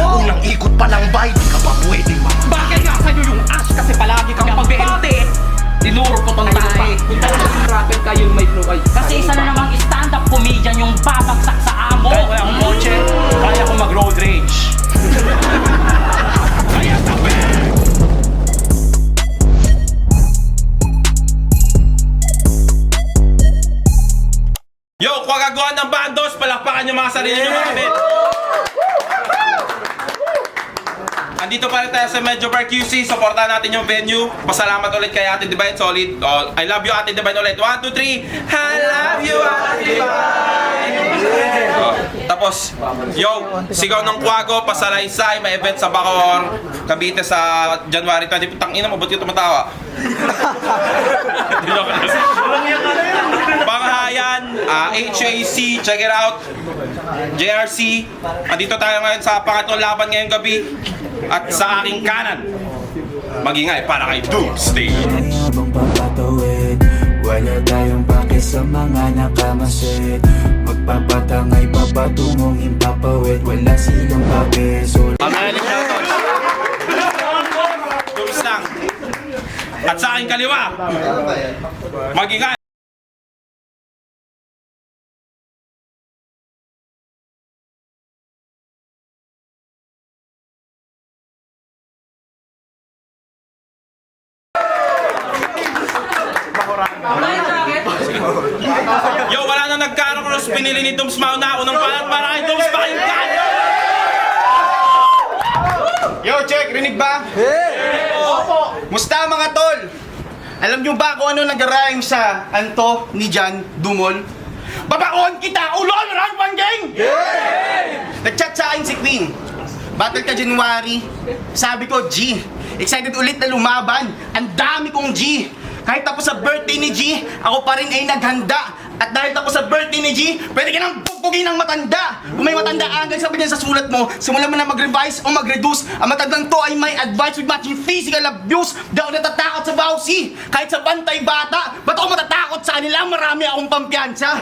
Unang ikot pa lang ba, di ka pa pwede mga. Bagay nga sa'yo yung ash kasi palagi kang pag-BNT. Tinuro ko tong tayo. Rapper kayo may flow ay. Kasi isa na namang stand-up comedian yung babagsak sa amo. Kaya ko yung kotse, kaya ko mag-road rage. Kaya tabi! Yo, kung gagawa ng bandos, palakpakan yung mga sarili nyo mga men. Andito pa rin tayo sa Medyo Bar QC. Supportahan natin yung venue. Pasalamat ulit kay Ate Divine. Solid. Oh, I love you Ate Divine ulit. 1, 2, 3. I love you Ate Divine. Oh, tapos, yo, sigaw ng Kwago, Pasalaysay, may event sa Bacoor, Cavite sa January 20. Tangina mo, ba't yung tumatawa? Banghayan, HAC, check it out. JRC. Andito tayo ngayon sa pangatlong laban ngayong gabi. At sa aking kanan, magingay para kay Doomsday. Habang papatawid, wala tayong pake sa mga nakamasid. Magpapatangay papatungong impapawid, wala silang pake. So Dooms lang. At sa aking kaliwa, magingay. Yo, wala na nagkaro-cross, pinili ni Dooms mauna. Unang palat para kay Dooms pakinggan! Yo, check! Rinig ba? Opo! Musta mga tol? Alam nyo ba kung ano nag-rhyme sa Anto ni Jan Dumol? Babaon kita! Ulol! Round 1 gang! Nag-chat sa akin si Queen. Battle ka January. Sabi ko, G, excited ulit na lumaban. Ang dami kong G. Kahit tapos sa birthday ni G, ako pa rin ay naghanda. At dahil tapos sa birthday ni G, pwede ka nang pupugin ng matanda. Kung may matanda agad sabi niya sa sulat mo, simulan mo na mag-revise o mag-reduce. Ang matandang to ay may advice with matching physical abuse. Di ako natatakot sa bawsi. Kahit sa bantay bata, ba't ako matatakot sa kanila? Marami akong pampiyansa.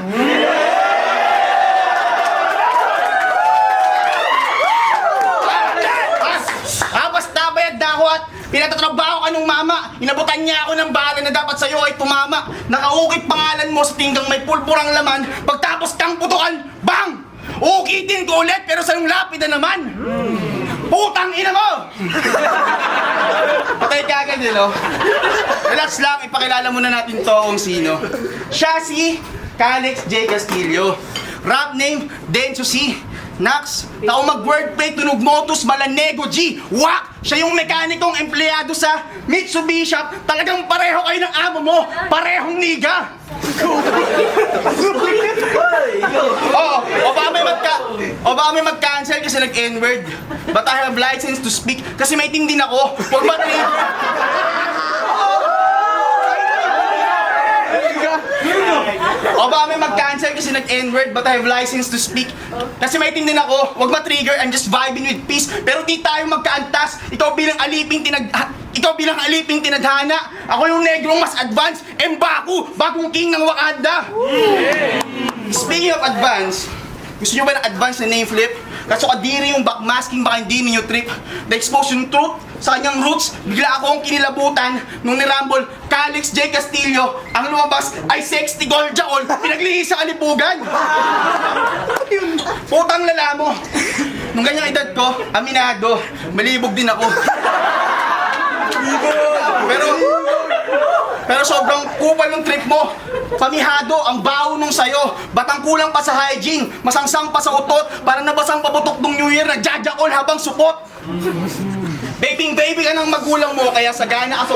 Basta bayad na ako at pinatatrabaho ka nung mama. Inabutan niya ako ng bala na dapat sa'yo ay tumama. Nakaukit pangalan mo sa tinggang may pulpurang laman. Pagtapos kang putukan, bang! Uukitin ko ulit pero sa yung lapid na naman. Putang ina mo! Patay ka agad eh, no? Relax lang, ipakilala muna natin to kung sino. Siya si Calix J. Castillo. Rap name, Denso C. Nax, taong mag-wordplay, tunog motus, Malanego G. Wak! Siya yung mekanikong empleyado sa Mitsubishi Shop. Talagang pareho kayo ng amo mo. Parehong niga. O baka may mag-cancel kasi nag-N-word. But I have license to speak kasi may din ako. Huwag mag-trigger. O baka may mag-cancel kasi nag-N-word but I have license to speak. Kasi may din ako, wag ma-trigger, I'm just vibing with peace. Pero di tayo magkaantas, ikaw bilang aliping tinadhana. Ako yung negrong mas advanced, M'Baku, bagong king ng Wakanda. Speaking of advance, gusto nyo ba ng advance na name flip? Kaso kadiri yung backmasking, baka hindi ninyo trip. Na-expose yung truth sa kanyang roots, bigla akong kinilabutan nung nirambol Calix J. Castillo. Ang lumabas ay sexy gold jaol, pinaglihis sa kalipugan. Putang lala mo. Nung ganyang edad ko, aminado, malibog din ako. Pero sobrang kupal ng trip mo. Pamihado ang baho nung sayo. Batang kulang pa sa hygiene, masangsang pa sa utot, parang nabasang pabutok nung New Year, nagjajakol habang supot. Baby ka ng magulang mo kaya sagana ka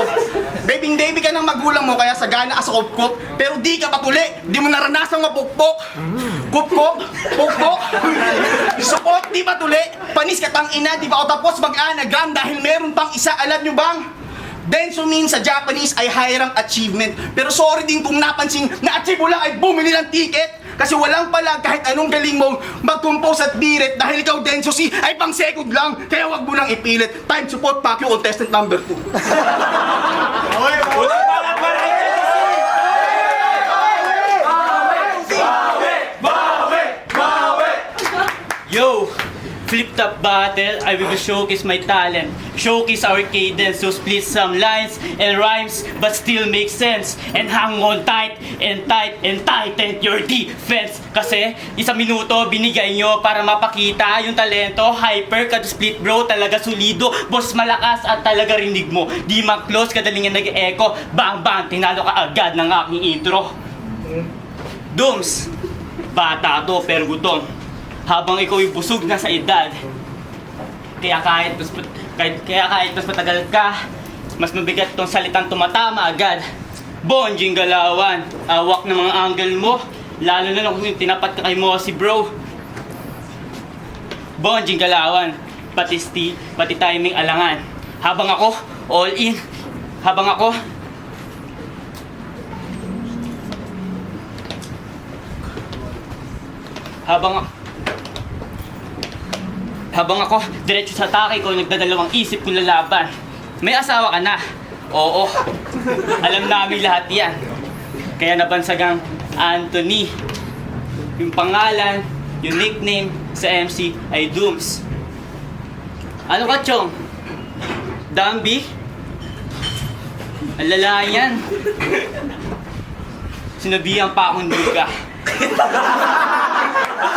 Baby ka ng magulang mo kaya sagana ka sa kupkop. Pero di ka patuli, di mo naranasang mapukpok. Kupkop, pukpok. Supot, di patuli. Panis ka tang ina, di ba ako tapos mag-anagram dahil meron pang isa, alam nyo bang? Denso means sa Japanese ay high rank achievement. Pero sorry din kung napansin na achieve mo lang ay bumili ng ticket. Kasi walang pala kahit anong galing mo mag-compose at birit. Dahil ikaw Denso C ay pang second lang. Kaya wag mo nang ipilit. Time support Pacquiao contestant number 2. Yo! Flip top battle, I will showcase my talent. Showcase our cadence to split some lines and rhymes but still make sense. And hang on tight and tight and tighten your defense. Kasi isang minuto binigay nyo para mapakita yung talento. Hyper ka to split bro, talaga solido. Boss malakas at talaga rinig mo. Di ma-close, kadalingan nag-echo. Bang bang, tinalo ka agad ng aking intro. Dooms, bata to pero gutom. Habang ikaw ay busog na sa edad. Kaya kahit mas matagal ka, mas mabigat tong salitang tumatama agad. Bonjing galawan, awak ng mga angle mo, lalo na kung tinapat ka kay Mossy bro. Bonjing galawan, pati timing alangan. Habang ako, all in. Habang ako, diretso sa atake ko, nagdadalawang isip kung lalaban. May asawa ka na? Oo. Alam namin lahat yan. Kaya nabansagang Anthony. Yung pangalan, yung nickname sa MC ay Dooms. Ano ka, Chong? Dambi? Ang lala yan. Sinabihan pa akong duga.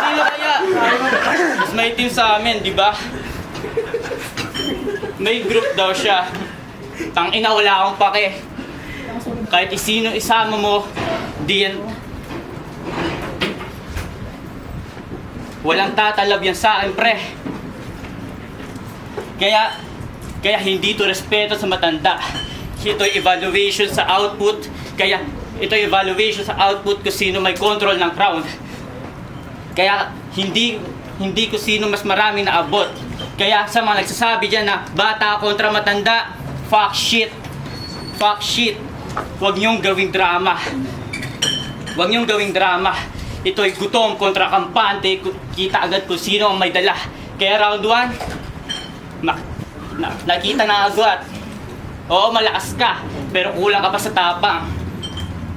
Sino kaya? Mas may team sa amin, di ba? May group daw siya. Tangina, wala akong pake. Kahit isino isama mo, di yan... Walang tatalab yan sa akin, pre. Kaya hindi to respeto sa matanda. Ito'y evaluation sa output. Kaya ito'y evaluation sa output kung sino may control ng crowd. Kaya hindi ko sino mas marami na abot. Kaya sa mga nagsasabi dyan na bata kontra matanda, fuck shit. Fuck shit. Huwag niyong gawing drama. Huwag niyong gawing drama. Ito'y gutom kontra kampante. Kita agad kung sino ang may dala. Kaya round 1, nakita na agad. Oo, malakas ka, pero kulang ka pa sa tapang.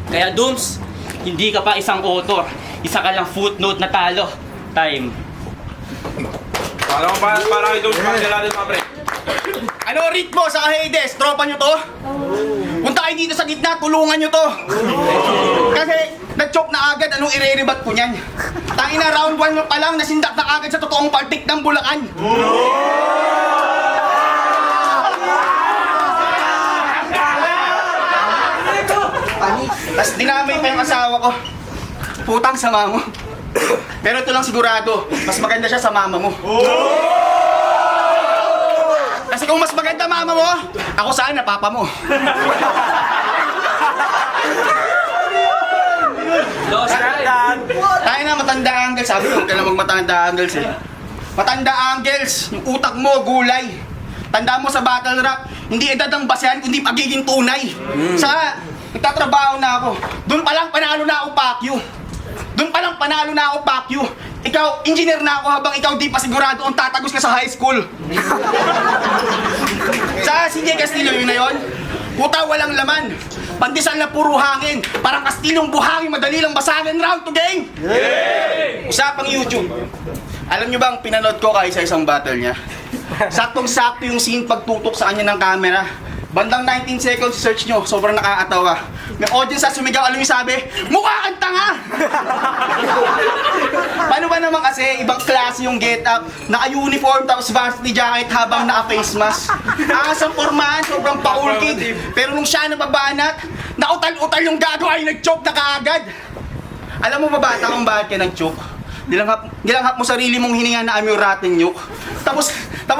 Kaya Dooms, hindi ka pa isang author. Isa ka lang footnote na talo. Time. Para kay Dooms, para sila din mga pre. Ano, ritmo sa Hades? Tropa nyo to? Punta kayo dito sa gitna, tulungan nyo to. Kasi nag-choke na agad, anong ire-rebat ko niyan? Tangina, round 1 pa lang, nasindak na agad sa totoong partik ng Bulacan. Tapos dinamay pa yung asawa ko. Putang sama mo. Pero ito lang sigurado, mas maganda siya sa mama mo. Kasi kung mas maganda mama mo, ako sana papa mo. Tayo na matanda angles. Sabi ko, huwag ka na magmatanda angles eh. Matanda angles, yung utak mo, gulay. Tanda mo sa battle rap, hindi edad ang basehan, kundi pagiging tunay. Sa nagtatrabaho na ako, doon pa lang panalo na ako pakyo. Doon pa lang panalo na ako pakyo. Ikaw, engineer na ako habang ikaw di pa sigurado ang tatagos ka sa high school. Sa CJ Castillo yun na yun, puta walang laman. Pandesal na puro hangin. Parang kastilong buhangin, madali lang basagin. Round to game! Usapang YouTube. Alam nyo bang pinanood ko kayo sa isang battle niya? Saktong-sakto yung scene pagtutok sa kanya ng camera. Bandang 19 seconds search nyo, sobrang nakakatawa. May audience sa sumigaw, alam yung sabi, mukha kang tanga! Paano ba naman kasi ibang klase yung get up, naka-uniform tapos varsity jacket habang naka-face mask? Asang formahan, sobrang pa-cool kid. Pero nung siya nababanat, nautal-utal yung gagawa ay nag-choke na kaagad. Alam mo ba bata kung bakit ka nag-choke? Nilanghap mo sarili mong hininga na amyo rotten nuke. Tapos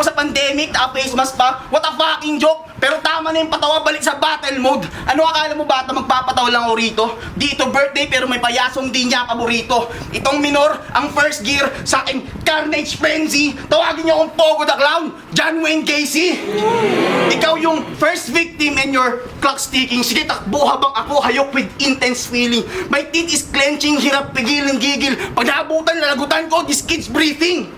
sa pandemic, naka-face mask pa, what a fucking joke! Pero tama na yung patawa, balik sa battle mode. Ano akala mo bata, magpapatawa lang ako rito? Di ito birthday pero may payasong di niya paborito. Itong minor, ang first gear sa aking Carnage Frenzy. Tawagin niyo akong Pogo the Clown, John Wayne Casey. Ikaw yung first victim in your clock sticking. Sige takbo habang ako hayok with intense feeling. My teeth is clenching, hirap pigilin gigil. Pag naabutan, lalagutan ko, this kid's breathing.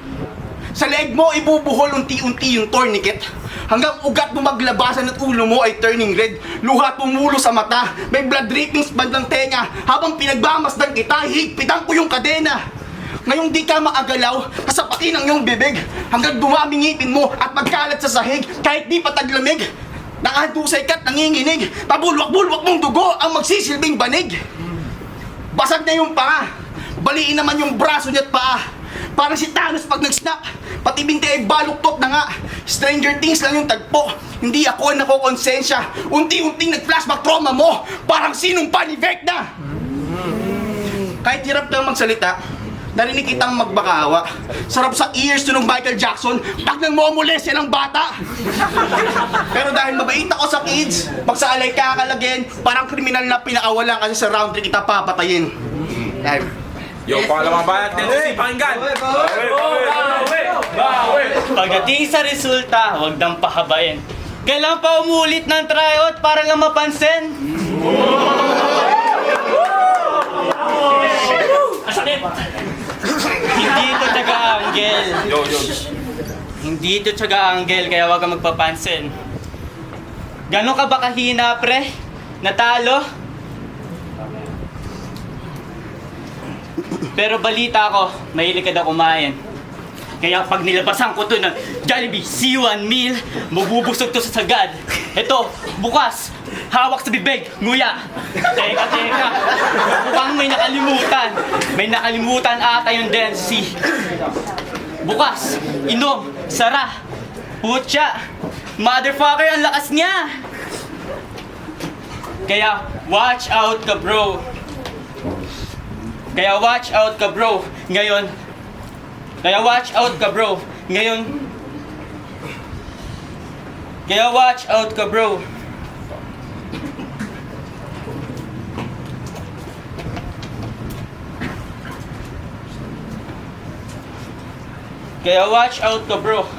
Sa leg mo, ibubuhol unti-unti yung tourniquet. Hanggang ugat mo maglabasan at ulo mo ay turning red. Luha tumulo sa mata. May blood drippings bandang tenga. Habang pinagmamasdan kita, higpitan ko yung kadena. Ngayong di ka maagalaw, kasapatin ang iyong bibig hanggang dumami ngipin mo at magkalat sa sahig kahit di pataglamig. Nakahadusay ka't nanginginig, pabulwak-bulwak mong dugo ang magsisilbing banig. Basag na yung paa, baliin naman yung braso niya't paa. Parang si Thanos pag nag-snap, pati binti ay baluktot na nga. Stranger Things lang yung tagpo, hindi ako ang nakokonsensya. Unti-unting nag-flashback trauma mo, parang sinong ni Vecna. Kahit hirap kang magsalita, narinig kitang magbakawa. Sarap sa ears to ng Michael Jackson pag nagmomolest yan ang bata. Pero dahil mabait ako sa kids, pag sa alay kakalagin, parang kriminal na pinakawalan kasi sa round 3 kita papatayin. Dahil Yo, pangalawang banat din si Pakinggan. Pagdating sa resulta, huwag nang pahabain. Kailan pa umulit ng tryout para lang mapansin? Hindi ito taga-anggel. Yo. Hindi ito taga-anggel, kaya huwag kang magpapansin. Gano'n ka ba kahina, pre? Natalo? Pero balita ko, mahilig ka daw kumain. Kaya pag nilabasan ko to ng Jollibee C1 meal, mabubusog to sa sagad. Ito, bukas, hawak sa bibig, nguya. Teka. Mukhang may nakalimutan. May nakalimutan ata yung Densi. Bukas, inom, sara. Putya, motherfucker, ang lakas niya. Kaya, watch out ka, bro. Kaya watch out ka, bro. Ngayon, Kaya watch out ka, bro. Kaya watch out ka, bro.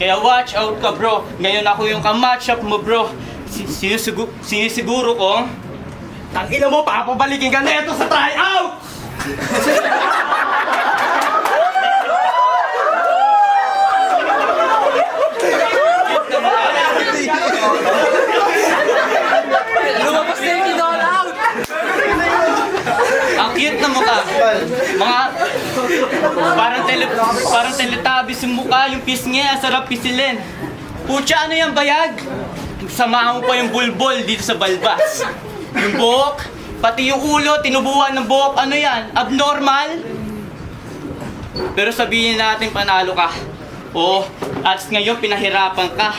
Kaya watch out ka, bro. Ngayon ako yung ka-match up mo, bro. Sinisiguro ko, tangina mo, papabalikin ka na ito sa tryout! Lumabas na yung all out! Ang cute na mukha. Mga parang teletabis yung mukha, yung pisngi, ang sarap pisilin. Pucha, ano yung bayag? Samahan mo pa yung bulbol dito sa balbas. Yung buhok, pati yung ulo, tinubuhan ng buhok, ano yan? Abnormal? Pero sabihin natin panalo ka. Oo, at ngayon pinahirapan ka.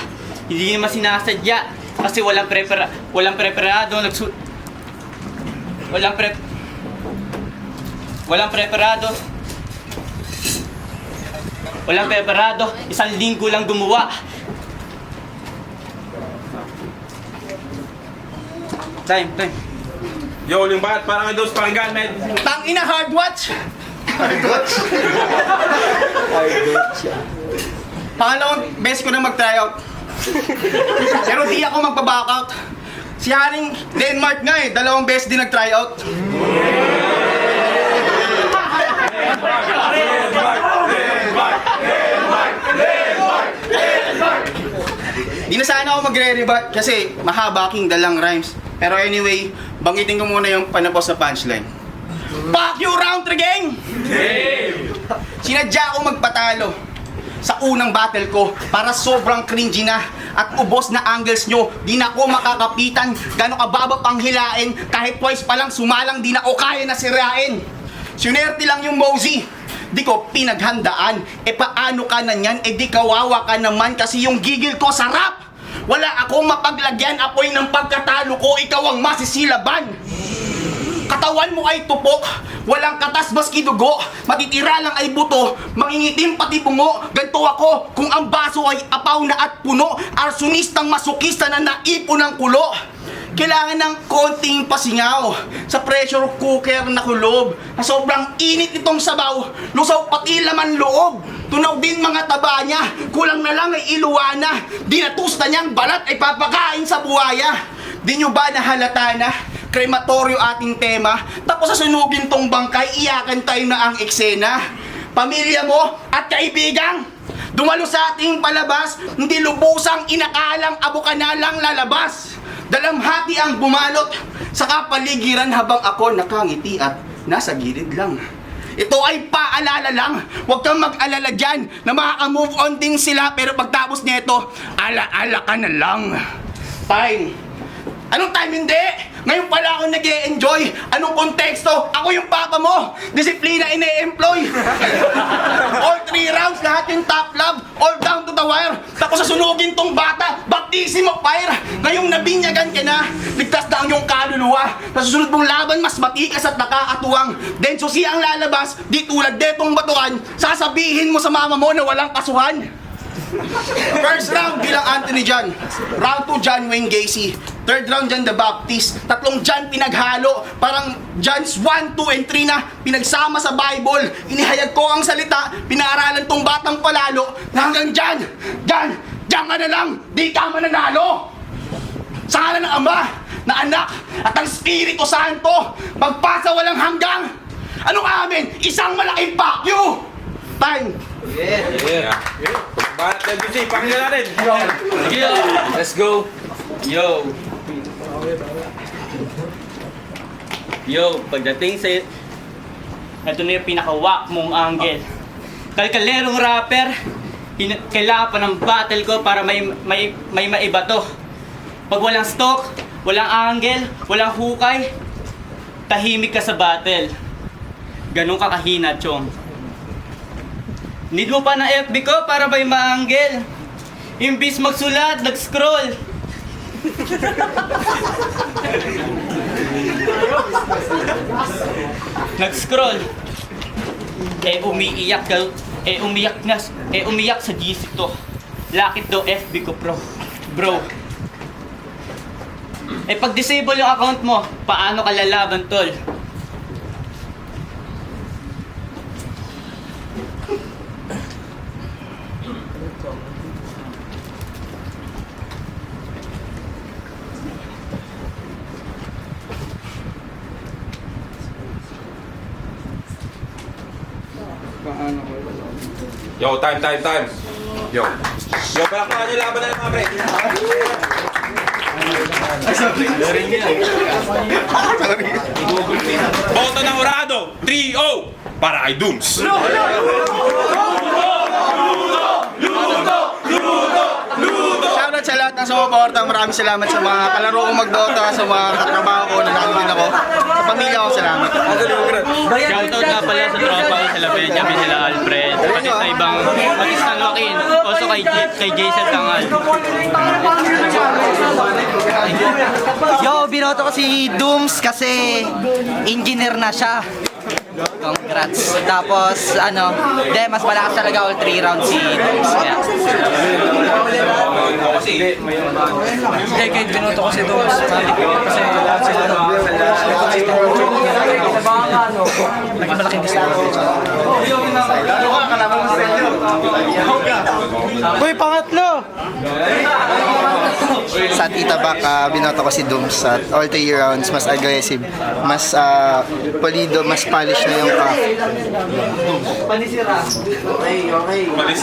Hindi naman sinasadya. Kasi walang preparado, Walang preparado, isang linggo lang gumawa. Time. Yo, yung banat parang kay Dos Pakinggan, men. tangina hard watch. Pangalawang beses ko na mag-tryout. Pero di ako magpa-back out. Si Haring Denmark nga eh, 2 beses din nag-tryout. Di na sana ako magre-rebut kasi mahaba aking dalang rhymes. Pero anyway, banggitin ko muna yung panapos na punchline. Fuck you, round 3 gang! Sinadya ako magpatalo sa unang battle ko para sobrang cringy na at ubos na angles nyo. Di na ako makakapitan, gano'ng kababa pang hilain. Kahit twice pa lang sumalang, di na ako kaya na sirain. Sunerte lang yung Mosey, di ko pinaghandaan. E paano ka na yan? E di kawawa ka naman kasi yung gigil ko sarap. Wala akong mapaglagyan apoy ng pagkatalo ko, ikaw ang masisilaban. Katawan mo ay tupok, walang katas maski dugo, matitira lang ay buto, mangingitim pati bungo. Ganto ako kung ang baso ay apaw na at puno, arsonistang masukista na naipon ng kulo. Kailangan ng konting pasingaw sa pressure cooker na kulob, na sobrang init nitong sabaw, lusaw pati laman loob. Tunaw din mga taba niya, kulang na lang ay iluwana, dinatusta niyang balat ay papakain sa buhaya. Di nyo ba nahalata na? Krematoryo ating tema, tapos sa sunugin tong bangkay, iyakan tayo na ang eksena. Pamilya mo at kaibigan, Dumalo sa ating palabas, hindi lubusang inakalang abo ka na lang lalabas. Dalamhati ang bumalot sa kapaligiran habang ako nakangiti at nasa gilid lang. Ito ay paalala lang, huwag kang mag-alala dyan na makaka-move on din sila, pero pagtapos nito, ala-ala ka na lang. Time. Anong time hindi? Ngayon pala ako nag-e-enjoy. Anong konteksto? Ako yung papa mo. Disiplina ine-employ. All 3 rounds, lahat yung top love. All down to the wire. Tapos sasunugin tong bata. Baptism of fire. Ngayong nabinyagan ka na, ligtas na ang iyong kaluluwa. Sa susunod mong laban, mas matikas at nakakatuwang. Then susi ang lalabas, di tulad detong batuan. Sasabihin mo sa mama mo na walang kasuhan. First round bilang Anthony John. Round 2 John Wayne Gacy. Third round John the Baptist. Tatlong John pinaghalo. Parang Johns 1, 2, and 3 na pinagsama sa Bible. Inihayag ko ang salita. Pinaaralan tong batang palalo. Na hanggang John ka na lang. Di ka mananalo. Sa ngalan ng Ama, na Anak, at ang Espiritu Santo. Magpasa walang hanggang. Anong amin? Isang malaking pakyo. Time. Barat ng busy, pakinggan natin. Yo! Let's go! Yo! Yo, pagdating sa... Ito na yung pinaka-whack mong angle. Kalkalerong rapper, kailangan pa ng battle ko para may maiba to. Pag walang stock, walang angle, walang hukay, tahimik ka sa battle. Ganun ka kahina, chong. Need mo pa ng FB ko para may ma-angle. Imbis magsulat, nag-scroll. Nag-scroll. Umiyak sa GC to. Lakit daw FB ko, bro. Pag disable yung account mo, paano ka lalaban, tol? Yo, time. Yo, palakpakan yung laban na ng mga pre. Boto ng Urado, 3-0 para kay Dooms. Shoutout sa lahat ng sumuporta. Maraming salamat sa mga kalaro kong magdota, sa mga katrabaho ko, nagano din ako. Sa pamilya ko, salamat. Shoutout nga pala sa tropa ko sila Benjamin, sila Alfred, pati sa ibang, pati sa Joaquin, also kay Jason Tangal. Yo, binoto ko si Dooms kasi engineer na siya. Congrats. Tapos, mas malakas talaga all 3 rounds si Dooms. Kaya. Kahit binoto ko si Dooms. Kasi naging malaking disadvantage. Uy, pangatlo! Sa Tita Back, binoto ko si Dooms at all 3 rounds, mas aggressive, mas polido, mas polish na yung